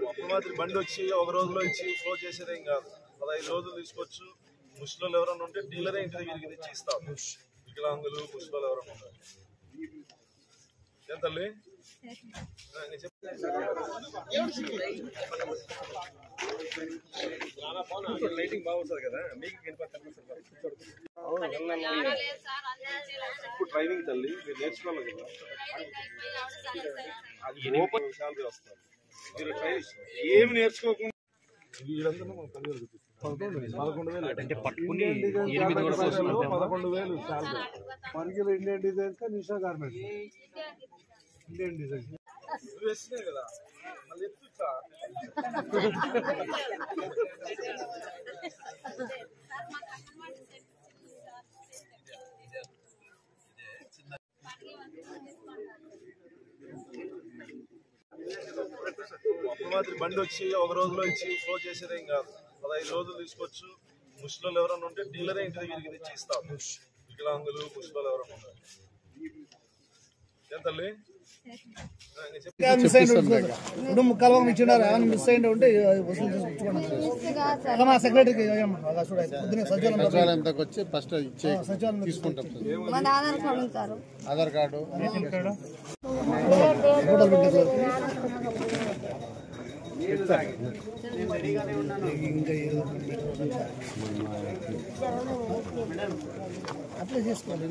అప్పుడు మాత్రం బండి వచ్చి ఒక రోజులో ఇచ్చి క్లోజ్ చేసేదేం కాదు. 15 రోజులు తీసుకోవచ్చు. ముష్టిలో ఎవరైనా ఉంటే డీలరే ఇంటి దగ్గరికి తెచ్చి ఇస్తాం. వికలాంగులు ముష్టిలో ఎవరైనా ఉండాలి. ఏం తల్లి లైటింగ్ బాగుంటుంది కదా, మీకు ఇప్పుడు ట్రైనింగ్ తల్లి మీరు నేర్చుకోవాలి కదా, అది ఓపెన్ శాలరీ వస్తుంది. మీరు ట్రైనింగ్ ఏమి నేర్చుకోకుండా 11,000 శాలరీ. మనకి ఇండియన్ డిజైన్స్ నిషా గార్మెంట్స్ ఇండియన్ డిజైన్స్ వేసినాయి కదా, మళ్ళీ ఎత్తుతా అప్పుడు మాత్రం బండి వచ్చి ఒక రోజులో ఇచ్చి క్లోజ్ చేసేదేం కాదు. 15 రోజులు తీసుకోవచ్చు. ముష్టిలో ఎవరైనా ఉంటే డీలరే ఇంటి దగ్గరికి తెచ్చి ఇస్తాం. వికలాంగులు ముష్టిలో ఎవరైనా ఉండాలి. ఏం తల్లి కలవం ఇచ్చినారు ఏమైనా మిస్ అయ్యి ఉంటే మా సెక్రటరీకి సచివాలయంకి వచ్చి ఫస్ట్ తీసుకుంటాం. ఆధార్ కార్డు ఇంకా అప్లై చేసుకోవాలి.